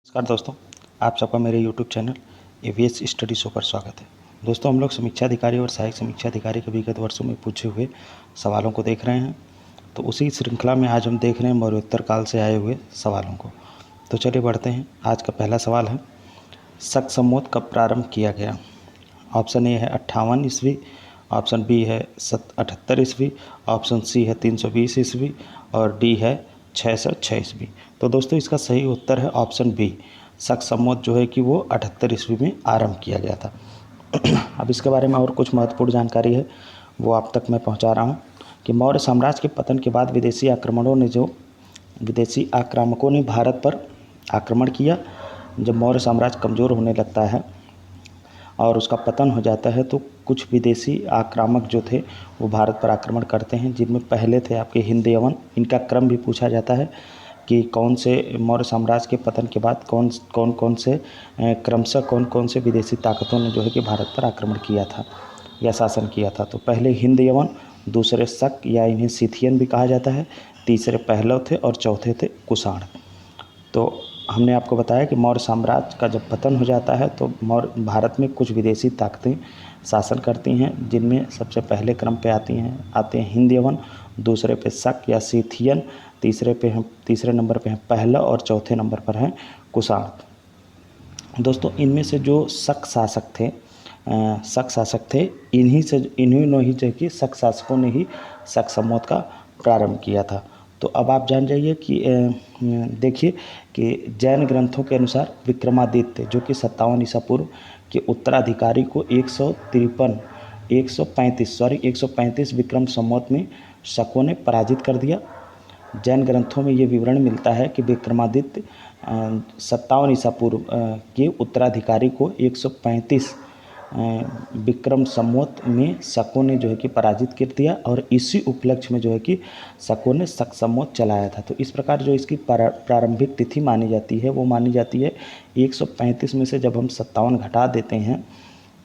नमस्कार दोस्तों, आप सबका मेरे YouTube channel ABS study show पर स्वागत है। दोस्तों, हम लोग समीक्षा अधिकारी और सहायक समीक्षा अधिकारी के विगत वर्षों में पूछे हुए सवालों को देख रहे हैं। तो उसी श्रृंखला में आज हम देख रहे हैं मौर्योत्तर काल से आए हुए सवालों को। तो चलिए बढ़ते हैं। आज का पहला सवाल है, शक संवत कब प्रारंभ किया गया? ऑप्शन ए है 58 ईस्वी, ऑप्शन बी है 78 ईस्वी, ऑप्शन सी है 320 ईस्वी और डी है 606 ईस्वी। तो दोस्तों, इसका सही उत्तर है ऑप्शन बी। शक संवत जो है कि वो 78 ईस्वी में आरंभ किया गया था। अब इसके बारे में और कुछ महत्वपूर्ण जानकारी है, वो आप तक मैं पहुंचा रहा हूं कि मौर्य साम्राज्य के पतन के बाद विदेशी आक्रामकों ने भारत पर आक्रमण किया। जब मौर्य साम्राज्य कमज़ोर होने लगता है और उसका पतन हो जाता है तो कुछ विदेशी आक्रामक जो थे वो भारत पर आक्रमण करते हैं, जिनमें पहले थे आपके हिंद यवन। इनका क्रम भी पूछा जाता है कि कौन से मौर्य साम्राज्य के पतन के बाद कौन से क्रमशः कौन से विदेशी ताकतों ने जो है कि भारत पर आक्रमण किया था या शासन किया था। तो पहले हिंद यवन, दूसरे शक या इन्हें सिथियन भी कहा जाता है, तीसरे पहलव थे और चौथे थे कुषाण। तो हमने आपको बताया कि मौर्य साम्राज्य का जब पतन हो जाता है तो मौर्य भारत में कुछ विदेशी ताकतें शासन करती हैं, जिनमें सबसे पहले क्रम पे आते हैं हिंद यवन, दूसरे पे शक या सिथियन, तीसरे नंबर पे हैं पहला और चौथे नंबर पर हैं कुषाण। दोस्तों, इनमें से जो शक शासक थे इन्हीं ही जो कि शक शासकों ने ही शक संवत का प्रारंभ किया था। तो अब आप जान जाइए कि देखिए कि जैन ग्रंथों के अनुसार विक्रमादित्य जो कि 57 ईसा पूर्व के उत्तराधिकारी को 135 विक्रम संवत में शकों ने पराजित कर दिया। जैन ग्रंथों में ये विवरण मिलता है कि विक्रमादित्य 57 ईसा पूर्व के उत्तराधिकारी को 135 विक्रम संवत में शकों ने जो है कि पराजित कर दिया और इसी उपलक्ष्य में जो है कि शकों ने शक संवत चलाया था। तो इस प्रकार जो इसकी प्रारंभिक तिथि मानी जाती है वो मानी जाती है 135 में से जब हम 57 घटा देते हैं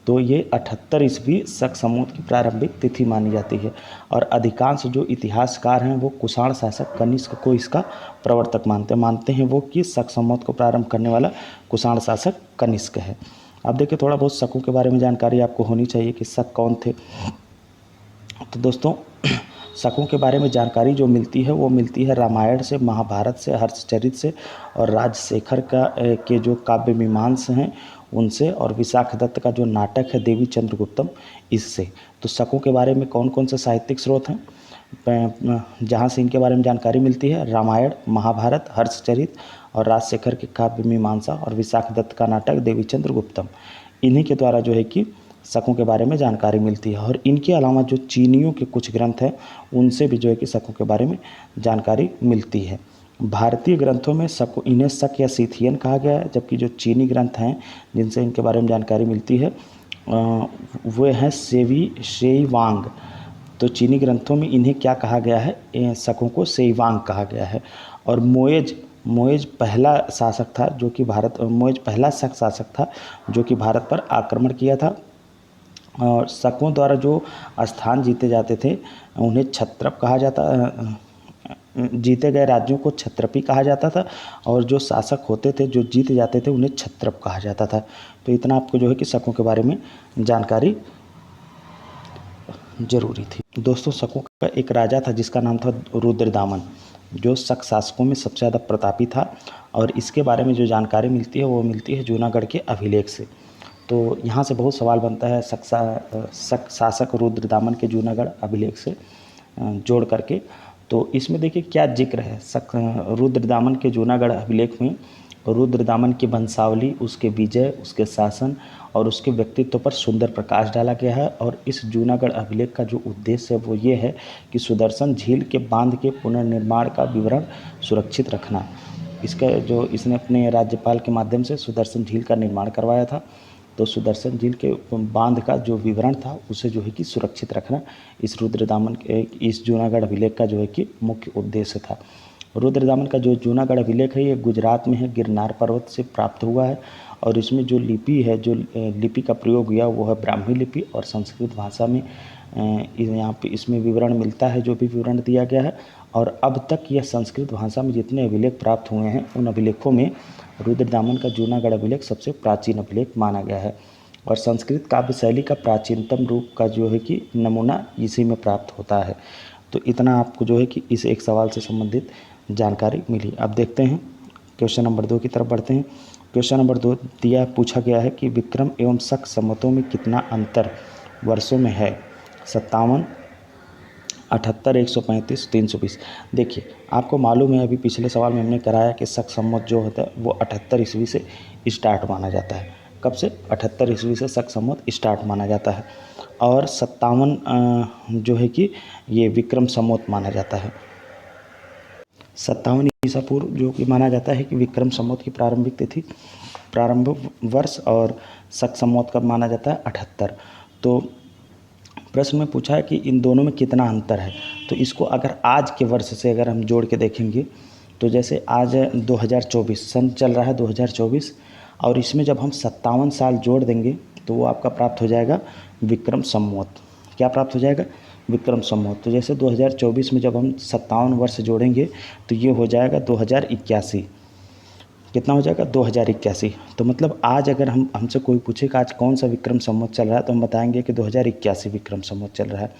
तो ये 78 ईस्वी शक संवत की प्रारंभिक तिथि मानी जाती है। और अधिकांश जो इतिहासकार हैं वो कुषाण शासक कनिष्क को इसका प्रवर्तक मानते हैं वो कि शक संवत को प्रारंभ करने वाला कुषाण शासक कनिष्क है। अब देखिए, थोड़ा बहुत शकों के बारे में जानकारी आपको होनी चाहिए कि शक कौन थे। तो दोस्तों, शकों के बारे में जानकारी जो मिलती है वो मिलती है रामायण से, महाभारत से, हर्षचरित से और राजशेखर के जो काव्य मीमांस हैं उनसे, और विशाख दत्त का जो नाटक है देवी चंद्रगुप्तम, इससे। तो शकों के बारे में कौन कौन से साहित्यिक स्रोत हैं जहाँ से इनके बारे में जानकारी मिलती है? रामायण, महाभारत, हर्षचरित और राजशेखर के काव्य मीमांसा और विशाख दत्त का नाटक देवी चंद्रगुप्तम, इन्हीं के द्वारा जो है कि शकों के बारे में जानकारी मिलती है। और इनके अलावा जो चीनियों के कुछ ग्रंथ हैं उनसे भी जो है कि शकों के बारे में जानकारी मिलती है। भारतीय ग्रंथों में इन्हें शक या सिथियन कहा गया है, जबकि जो चीनी ग्रंथ हैं जिनसे इनके बारे में जानकारी मिलती है वे हैं शेईवांग। तो चीनी ग्रंथों में इन्हें क्या कहा गया है? शकों को शेईवांग कहा गया है। और मोएज पहला शासक था जो कि मोएज पहला शक शासक था जो कि भारत पर आक्रमण किया था। और शकों द्वारा जो स्थान जीते जाते थे उन्हें क्षत्रप कहा जाता, जीते गए राज्यों को क्षत्रपी कहा जाता था, और जो शासक होते थे जो जीत जाते थे उन्हें क्षत्रप कहा जाता था। तो इतना आपको जो है कि शकों के बारे में जानकारी जरूरी थी। दोस्तों, शकों का एक राजा था जिसका नाम था रुद्रदामन, जो शक शासकों में सबसे ज़्यादा प्रतापी था। और इसके बारे में जो जानकारी मिलती है वो मिलती है जूनागढ़ के अभिलेख से। तो यहाँ से बहुत सवाल बनता है शक शासक रुद्रदामन के जूनागढ़ अभिलेख से जोड़ करके। तो इसमें देखिए क्या जिक्र है रुद्रदामन के जूनागढ़ अभिलेख में। रुद्रदामन की वंशावली, उसके विजय, उसके शासन और उसके व्यक्तित्व पर सुंदर प्रकाश डाला गया है। और इस जूनागढ़ अभिलेख का जो उद्देश्य है वो ये है कि सुदर्शन झील के बांध के पुनर्निर्माण का विवरण सुरक्षित रखना। इसने अपने राज्यपाल के माध्यम से सुदर्शन झील का निर्माण करवाया था। तो सुदर्शन झील के बांध का जो विवरण था उसे जो है कि सुरक्षित रखना इस जूनागढ़ अभिलेख का जो है कि मुख्य उद्देश्य था। रुद्रदामन का जो जूनागढ़ अभिलेख है ये गुजरात में है, गिरनार पर्वत से प्राप्त हुआ है। और इसमें जो लिपि का प्रयोग हुआ वो है ब्राह्मी लिपि और संस्कृत भाषा में यहाँ पे इसमें विवरण मिलता है, जो भी विवरण दिया गया है। और अब तक यह संस्कृत भाषा में जितने अभिलेख प्राप्त हुए हैं उन अभिलेखों में रुद्रदामन का जूनागढ़ अभिलेख सबसे प्राचीन अभिलेख माना गया है। और संस्कृत काव्य शैली का प्राचीनतम रूप का जो है कि नमूना इसी में प्राप्त होता है। तो इतना आपको जो है कि इस एक सवाल से संबंधित जानकारी मिली। अब देखते हैं क्वेश्चन नंबर 2 की तरफ बढ़ते हैं। क्वेश्चन नंबर 2 पूछा गया है कि विक्रम एवं शक संवतों में कितना अंतर वर्षों में है? 57, 78, 135, 320। देखिए, आपको मालूम है अभी पिछले सवाल में हमने कराया कि शक संवत जो होता है वो 78 ईस्वी से स्टार्ट माना जाता है। कब से? 78 ईस्वी से शक संवत स्टार्ट माना जाता है। और 57 जो है कि ये विक्रम संवत माना जाता है। 57 ईसा पूर्व जो कि माना जाता है कि विक्रम संवत की प्रारंभिक तिथि, प्रारंभ वर्ष। और शक संवत कब माना जाता है? 78। तो प्रश्न में पूछा है कि इन दोनों में कितना अंतर है। तो इसको अगर आज के वर्ष से अगर हम जोड़ के देखेंगे तो जैसे आज 2024 सन चल रहा है 2024, और इसमें जब हम 57 साल जोड़ देंगे तो वो आपका प्राप्त हो जाएगा विक्रम संवत। क्या प्राप्त हो जाएगा? विक्रम संवत। तो जैसे 2024 में जब हम 57 वर्ष जोड़ेंगे तो ये हो जाएगा 2081। कितना हो जाएगा? 2081। तो मतलब आज अगर हमसे कोई पूछे कि आज कौन सा विक्रम संवत चल रहा है तो हम बताएंगे कि 2081 विक्रम संवत चल रहा है।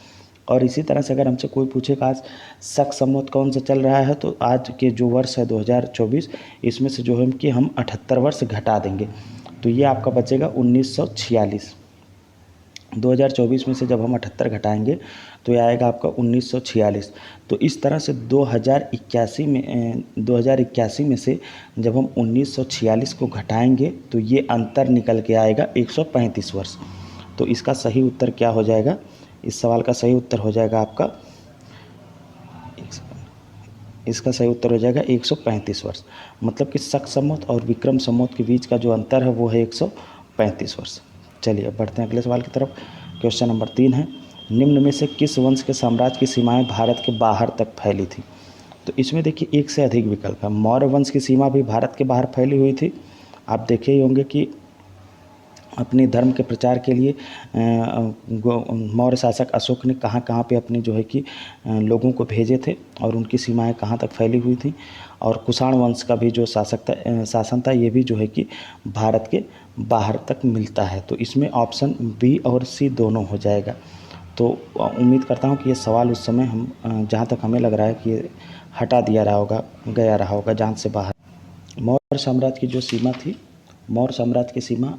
और इसी तरह से अगर हमसे कोई पूछे कि आज शक संवत कौन सा चल रहा है तो आज के जो वर्ष है 2024, इसमें से जो है कि हम 78 वर्ष घटा देंगे तो ये आपका बचेगा 1946। 2024 में से जब हम 78 घटाएंगे तो ये आएगा आपका 1946। तो इस तरह से 2081 में से जब हम 1946 को घटाएंगे तो ये अंतर निकल के आएगा 135 वर्ष। तो इसका सही उत्तर क्या हो जाएगा? इस सवाल का सही उत्तर हो जाएगा आपका, इसका सही उत्तर हो जाएगा 135 वर्ष। मतलब कि शक संवत और विक्रम संवत के बीच का जो अंतर है वो है 135 वर्ष। चलिए अब बढ़ते हैं अगले सवाल की तरफ। क्वेश्चन नंबर 3 है, निम्न में से किस वंश के साम्राज्य की सीमाएं भारत के बाहर तक फैली थी? तो इसमें देखिए एक से अधिक विकल्प है। मौर्य वंश की सीमा भी भारत के बाहर फैली हुई थी। आप देखे ही होंगे कि अपने धर्म के प्रचार के लिए मौर्य शासक अशोक ने कहाँ कहाँ पे अपने जो है कि लोगों को भेजे थे और उनकी सीमाएं कहाँ तक फैली हुई थी। और कुषाण वंश का भी जो शासन था ये भी जो है कि भारत के बाहर तक मिलता है। तो इसमें ऑप्शन बी और सी दोनों हो जाएगा। तो उम्मीद करता हूँ कि ये सवाल उस समय हम जहाँ तक हमें लग रहा है कि ये हटा दिया रहा होगा जान से बाहर। मौर्य साम्राज्य की जो सीमा थी, मौर्य साम्राज्य की सीमा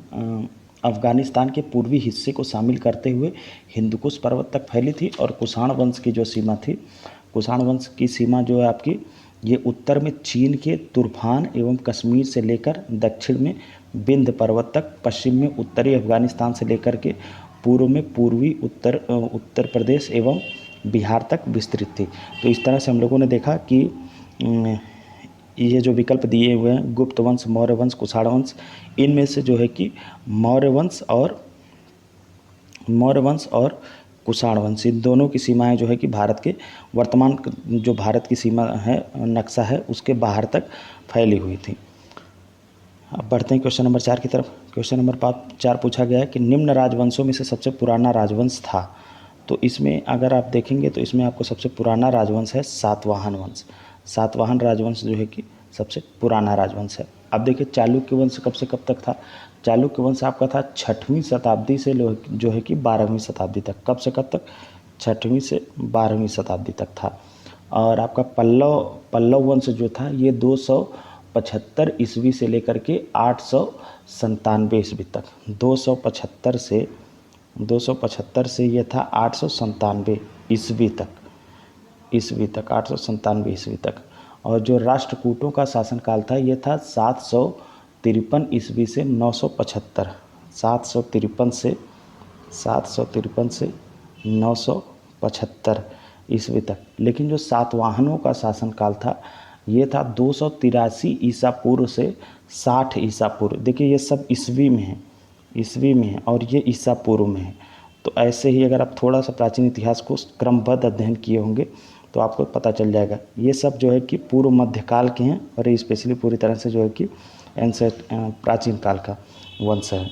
अफ़गानिस्तान के पूर्वी हिस्से को शामिल करते हुए हिंदुकुश पर्वत तक फैली थी। और कुषाण वंश की जो सीमा थी, कुषाण वंश की सीमा जो है आपकी ये उत्तर में चीन के तूर्फान एवं कश्मीर से लेकर दक्षिण में विंध्य पर्वत तक, पश्चिम में उत्तरी अफ़गानिस्तान से लेकर के पूर्व में पूर्वी उत्तर प्रदेश एवं बिहार तक विस्तृत थी। तो इस तरह से हम लोगों ने देखा कि ये जो विकल्प दिए हुए हैं गुप्त वंश, मौर्य वंश, कुषाण वंश, इनमें से जो है कि मौर्य वंश और कुषाण वंश इन दोनों की सीमाएं जो है कि भारत के वर्तमान जो भारत की सीमा है, नक्शा है, उसके बाहर तक फैली हुई थी। अब बढ़ते हैं क्वेश्चन नंबर 4 की तरफ। क्वेश्चन नंबर 4 पूछा गया है कि निम्न राजवंशों में से सबसे पुराना राजवंश था। तो इसमें अगर आप देखेंगे तो इसमें आपको सबसे पुराना राजवंश है सातवाहन वंश। सातवाहन राजवंश जो है कि सबसे पुराना राजवंश है। अब देखिए चालुक्य वंश कब से कब तक था? चालुक्य वंश आपका था 6वीं शताब्दी से जो है कि 12वीं शताब्दी तक। कब से कब तक? 6वीं से 12वीं शताब्दी तक था। और आपका पल्लव वंश जो था ये 275 ईस्वी से लेकर के 897 ईस्वी तक। 275 से ये था 897 ईस्वी तक, 897 ईस्वी तक। और जो राष्ट्रकूटों का शासनकाल था ये था 753 ईस्वी से 975, 753 से 975 ईस्वी तक। लेकिन जो सातवाहनों का शासनकाल था ये था 283 ईसा पूर्व से 60 ईसा पूर्व। देखिए ये सब ईस्वी में है और ये ईसा पूर्व में है। तो ऐसे ही अगर आप थोड़ा सा प्राचीन इतिहास को क्रमबद्ध अध्ययन किए होंगे तो आपको पता चल जाएगा। ये सब जो है कि पूर्व मध्यकाल के हैं और ये स्पेशली पूरी तरह से जो है कि प्राचीन काल का वंश है।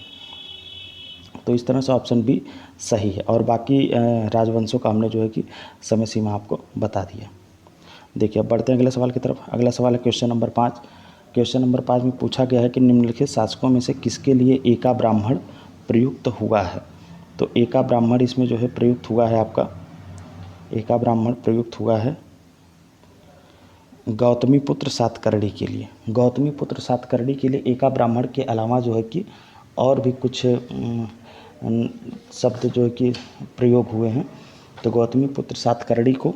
तो इस तरह से ऑप्शन बी सही है। और बाकी राजवंशों का हमने जो है कि समय सीमा आपको बता दिया। देखिए अब बढ़ते हैं अगले सवाल की तरफ। अगला सवाल है क्वेश्चन नंबर 5। क्वेश्चन नंबर 5 में पूछा गया है कि निम्नलिखित शासकों में से किसके लिए एका ब्राह्मण प्रयुक्त हुआ है। तो एका ब्राह्मण इसमें जो है प्रयुक्त हुआ है, आपका एका ब्राह्मण प्रयुक्त हुआ है गौतमीपुत्र सातकर्णी के लिए। गौतमीपुत्र सातकर्णी के लिए एका ब्राह्मण के अलावा जो है कि और भी कुछ शब्द जो है कि प्रयोग हुए हैं। तो गौतमीपुत्र सातकर्णी को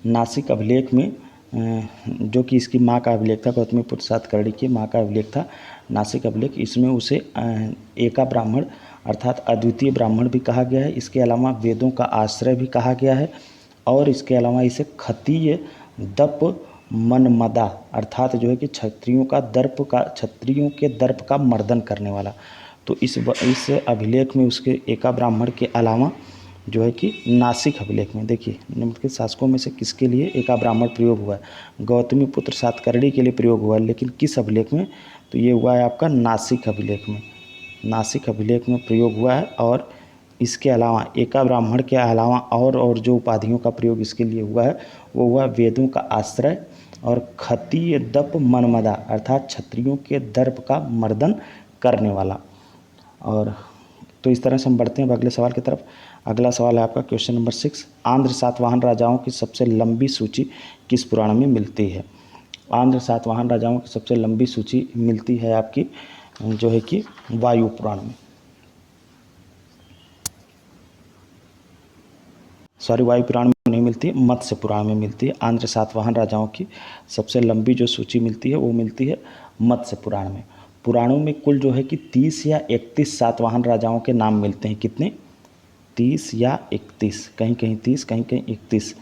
नासिक अभिलेख में, जो कि इसकी माँ का अभिलेख था, गौतमीपुत्र सातकर्णी की माँ का अभिलेख था नासिक अभिलेख, इसमें उसे एका ब्राह्मण अर्थात अद्वितीय ब्राह्मण भी कहा गया है। इसके अलावा वेदों का आश्रय भी कहा गया है और इसके अलावा इसे खतीय दप मनमदा अर्थात जो है कि क्षत्रियों के दर्प का मर्दन करने वाला। तो इस अभिलेख में उसके एका ब्राह्मण के अलावा जो है कि नासिक अभिलेख में देखिए निम्नलिखित शासकों में से किसके लिए एका ब्राह्मण प्रयोग हुआ है। गौतमीपुत्र सातकर्णी के लिए प्रयोग हुआ है, लेकिन किस अभिलेख में? तो ये हुआ है आपका नासिक अभिलेख में। नासिक अभिलेख में प्रयोग हुआ है और इसके अलावा एका ब्राह्मण के अलावा और जो उपाधियों का प्रयोग इसके लिए हुआ है वो हुआ वेदों का आश्रय और खतीय दप मनमदा अर्थात क्षत्रियों के दर्प का मर्दन करने वाला। और तो इस तरह से हम बढ़ते हैं अगले सवाल की तरफ। अगला सवाल है आपका क्वेश्चन नंबर 6, आंध्र सातवाहन राजाओं की सबसे लंबी सूची किस पुराण में मिलती है। आंध्र सातवाहन राजाओं की सबसे लंबी सूची मिलती है आपकी जो है कि वायु पुराण में, वायु पुराण में नहीं मिलती है, मत्स्य पुराण में मिलती है। आंध्र सातवाहन राजाओं की सबसे लंबी जो सूची मिलती है वो मिलती है मत्स्य पुराण में। पुराणों में कुल जो है कि 30 या 31 सातवाहन राजाओं के नाम मिलते हैं। कितने? 30 या 31, कहीं कहीं 30 कहीं कहीं 31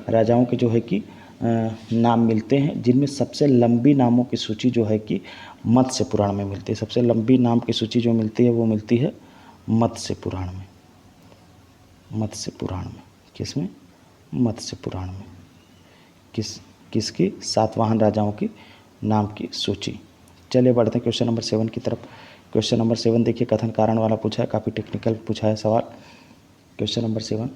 राजाओं के जो है कि नाम मिलते हैं, जिनमें सबसे लंबी नामों की सूची जो है कि मत्स्य पुराण में मिलती है। सबसे लंबी नाम की सूची जो मिलती है वो मिलती है मत्स्य पुराण में। मत्स्य पुराण में किसमें? मत्स्य पुराण में। किसकी? सातवाहन राजाओं की नाम की सूची। चलिए बढ़ते हैं क्वेश्चन नंबर 7 की तरफ। क्वेश्चन नंबर 7 देखिए कथन कारण वाला पूछा है, काफ़ी टेक्निकल पूछा है सवाल। क्वेश्चन नंबर 7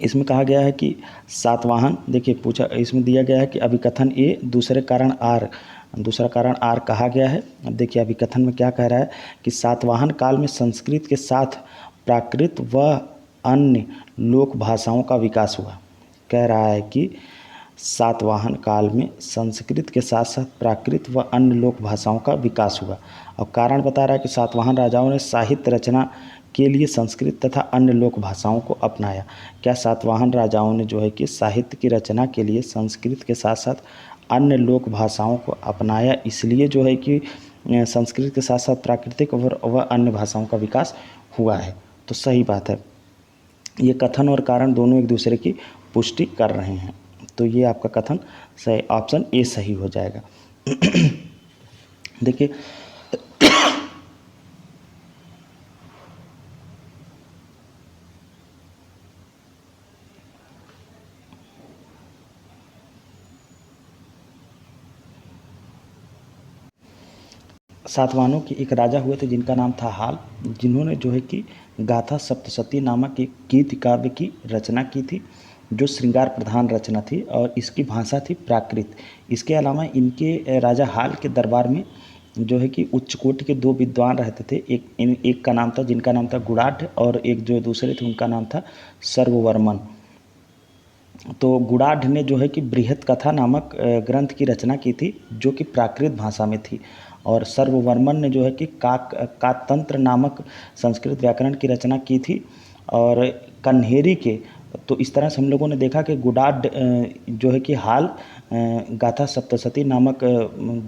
इसमें कहा गया है कि सातवाहन, देखिए पूछा, इसमें दिया गया है कि अभिकथन ए दूसरा कारण आर कहा गया है। अब देखिए अभिकथन में क्या कह रहा है कि सातवाहन काल में संस्कृत के साथ प्राकृत व अन्य लोक भाषाओं का विकास हुआ। कह रहा है कि सातवाहन काल में संस्कृत के साथ साथ प्राकृत व अन्य लोक भाषाओं का विकास हुआ। और कारण बता रहा है कि सातवाहन राजाओं ने साहित्य रचना के लिए संस्कृत तथा अन्य लोक भाषाओं को अपनाया। क्या सातवाहन राजाओं ने जो है कि साहित्य की रचना के लिए संस्कृत के साथ साथ अन्य लोक भाषाओं को अपनाया, इसलिए जो है कि संस्कृत के साथ साथ प्राकृतिक व अन्य भाषाओं का विकास हुआ है? तो सही बात है, ये कथन और कारण दोनों एक दूसरे की पुष्टि कर रहे हैं। तो ये आपका कथन सही, ऑप्शन ए सही हो जाएगा। देखिए सातवाहनों के एक राजा हुए थे जिनका नाम था हाल, जिन्होंने जो है कि गाथा सप्तशती नामक एक गीत काव्य की रचना की थी, जो श्रृंगार प्रधान रचना थी और इसकी भाषा थी प्राकृत। इसके अलावा इनके राजा हाल के दरबार में जो है कि उच्च कोटि के 2 विद्वान रहते थे। एक का नाम था, जिनका नाम था गुणाढ़, और एक जो दूसरे थे उनका नाम था सर्ववर्मन। तो गुणाढ़ ने जो है कि बृहत कथा नामक ग्रंथ की रचना की थी, जो कि प्राकृत भाषा में थी, और सर्ववर्मन ने जो है कि कातंत्र नामक संस्कृत व्याकरण की रचना की थी। और कन्हेरी के, तो इस तरह से हम लोगों ने देखा कि गुणाढ़ जो है कि हाल गाथा सप्तशती नामक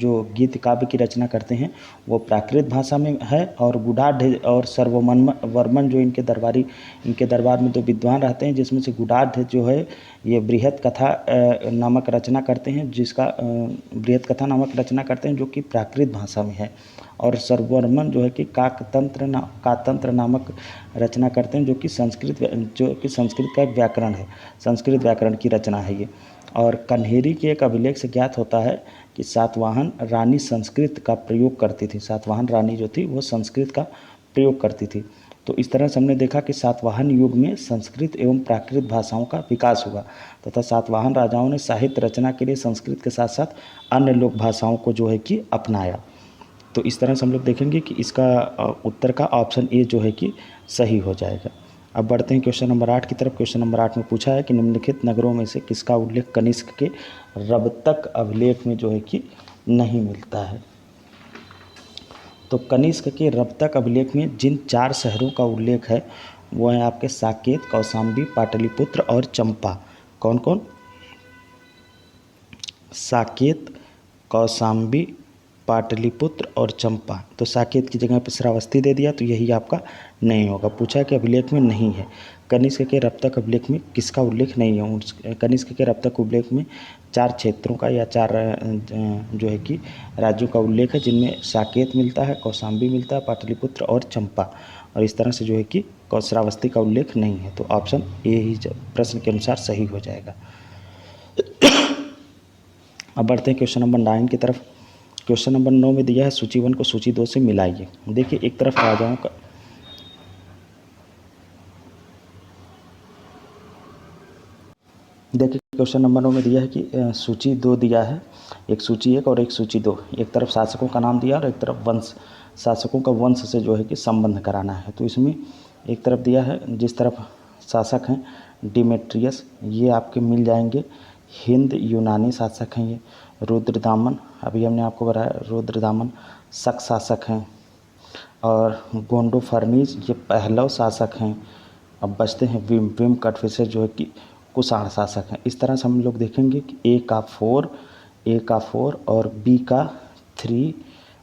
जो गीत काव्य की रचना करते हैं वो प्राकृत भाषा में है, और गुणाढ़ और सर्ववर्मन जो इनके दरबार में 2 विद्वान रहते हैं, जिसमें से गुणाढ़ जो है ये बृहत कथा नामक रचना करते हैं, बृहत कथा नामक रचना करते हैं जो कि प्राकृत भाषा में है, और सर्ववर्मन जो है कि कातंत्र नामक रचना करते हैं जो कि संस्कृत का एक व्याकरण है, संस्कृत व्याकरण की रचना है ये। और कन्हेरी के एक अभिलेख से ज्ञात होता है कि सातवाहन रानी संस्कृत का प्रयोग करती थी। सातवाहन रानी जो थी वो संस्कृत का प्रयोग करती थी। तो इस तरह से हमने देखा कि सातवाहन युग में संस्कृत एवं प्राकृत भाषाओं का विकास हुआ तथा सातवाहन राजाओं ने साहित्य रचना के लिए संस्कृत के साथ साथ अन्य लोक भाषाओं को जो है कि अपनाया। तो इस तरह से हम लोग देखेंगे कि इसका उत्तर का ऑप्शन ए जो है कि सही हो जाएगा। अब बढ़ते हैं क्वेश्चन नंबर 8 की तरफ। क्वेश्चन नंबर 8 में पूछा है कि निम्नलिखित नगरों में से किसका उल्लेख कनिष्क के रबतक अभिलेख में जो है कि नहीं मिलता है। तो कनिष्क के रबतक अभिलेख में जिन 4 शहरों का उल्लेख है वो है आपके साकेत, कौशाम्बी, पाटलिपुत्र और चंपा। कौन कौन? साकेत, कौशाम्बी, पाटलिपुत्र और चंपा। तो साकेत की जगह पर श्रावस्ती दे दिया, तो यही आपका नहीं होगा। पूछा कि अभिलेख में नहीं है। कनिष्क के रबतक अभिलेख में किसका उल्लेख नहीं है? कनिष्क के रबतक उल्लेख में 4 क्षेत्रों का या 4 जो है कि राज्यों का उल्लेख है, जिनमें साकेत मिलता है, कौशाम्बी मिलता है, पाटलिपुत्र और चंपा। और इस तरह से जो है कि श्रावस्ती का उल्लेख नहीं है। तो ऑप्शन ए ही प्रश्न के अनुसार सही हो जाएगा। अब बढ़ते हैं क्वेश्चन नंबर 9 की तरफ। क्वेश्चन नंबर 9 में दिया है सूची 1 को सूची 2 से मिलाइए। देखिए एक तरफ राजाओं का क्वेश्चन नंबर 9 में दिया है कि सूची 2 दिया है, एक सूची 1 और एक सूची 2। एक तरफ शासकों का नाम दिया और एक तरफ वंश, शासकों का वंश से जो है कि संबंध कराना है। तो इसमें एक तरफ दिया है, जिस तरफ शासक हैं डिमेट्रियस, ये आपके मिल जाएंगे। हिंद यूनानी शासक हैं ये। रुद्रदामन, अभी हमने आपको बताया रुद्रदामन शक शासक हैं। और गोंडोफर्नीज ये पहलव शासक हैं। अब बचते हैं विम कटफिसर जो है कि कुषाण शासक हैं। इस तरह से हम लोग देखेंगे कि ए का 4 और बी का 3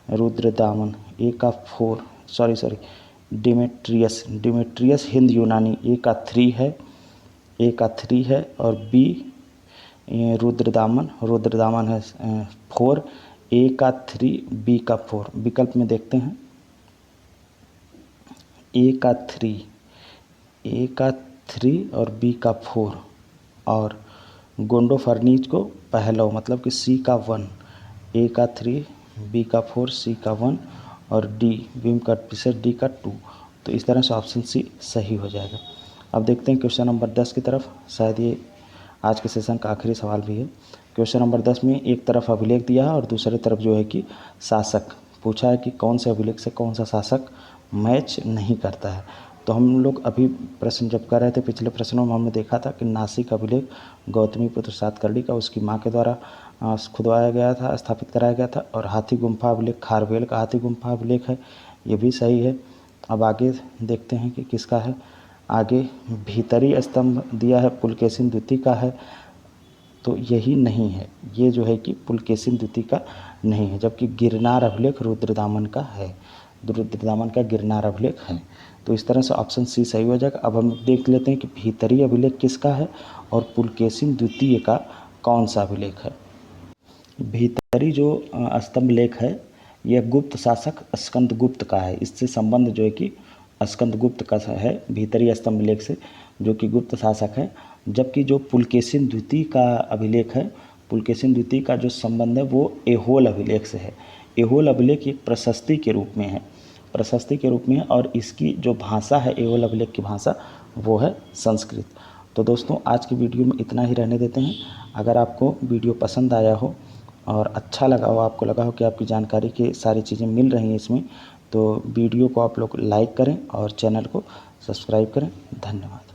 रुद्रदामन, ए का 4 डिमेट्रियस हिंद यूनानी, ए का 3 है और बी रुद्रदामन है 4, ए का 3 बी का 4। विकल्प में देखते हैं ए का 3 और बी का 4 और गोंडोफर्नीज को पहलव मतलब कि सी का 1, ए का 3 बी का 4 सी का 1 और डी विम कटफिसर डी का 2। तो इस तरह से ऑप्शन सी सही हो जाएगा। अब देखते हैं क्वेश्चन नंबर 10 की तरफ। शायद ये आज के सेशन का आखिरी सवाल भी है। क्वेश्चन नंबर 10 में एक तरफ अभिलेख दिया है और दूसरे तरफ जो है कि शासक। पूछा है कि कौन से अभिलेख से कौन सा शासक मैच नहीं करता है। तो हम लोग अभी प्रश्न जब कर रहे थे, पिछले प्रश्नों में हमने देखा था कि नासिक अभिलेख गौतमीपुत्र सातकर्णी का उसकी माँ के द्वारा खुदवाया गया था, स्थापित कराया गया था। और हाथी गुम्फा अभिलेख खारवेल का हाथी गुम्फा अभिलेख है, ये भी सही है। अब आगे देखते हैं कि किसका है। आगे भीतरी स्तंभ दिया है पुलकेशिन द्वितीय का है, तो यही नहीं है, ये जो है कि पुलकेशिन द्वितीय का नहीं है। जबकि गिरनार अभिलेख रुद्रदामन का है, रुद्रदामन का गिरनार अभिलेख है। तो इस तरह से ऑप्शन सी सही हो जाएगा। अब हम देख लेते हैं कि भीतरी अभिलेख किसका है और पुलकेशिन द्वितीय का कौन सा अभिलेख है। भीतरी जो स्तंभ लेख है यह गुप्त शासक स्कंदगुप्त का है। इससे संबंध जो है कि स्कंदगुप्त का है भीतरी स्तंभ लेख से, जो कि गुप्त शासक है। जबकि जो पुलकेशिन द्वितीय का अभिलेख है, पुलकेशिन द्वितीय का जो संबंध है वो एहोल अभिलेख से है। एहोल अभिलेख एक प्रशस्ति के रूप में है, और इसकी जो भाषा है एहोल अभिलेख की भाषा वो है संस्कृत। तो दोस्तों आज की वीडियो में इतना ही रहने देते हैं। अगर आपको वीडियो पसंद आया हो और अच्छा लगा हो, आपको लगा हो कि आपकी जानकारी की सारी चीज़ें मिल रही हैं इसमें, तो वीडियो को आप लोग लाइक करें और चैनल को सब्सक्राइब करें। धन्यवाद।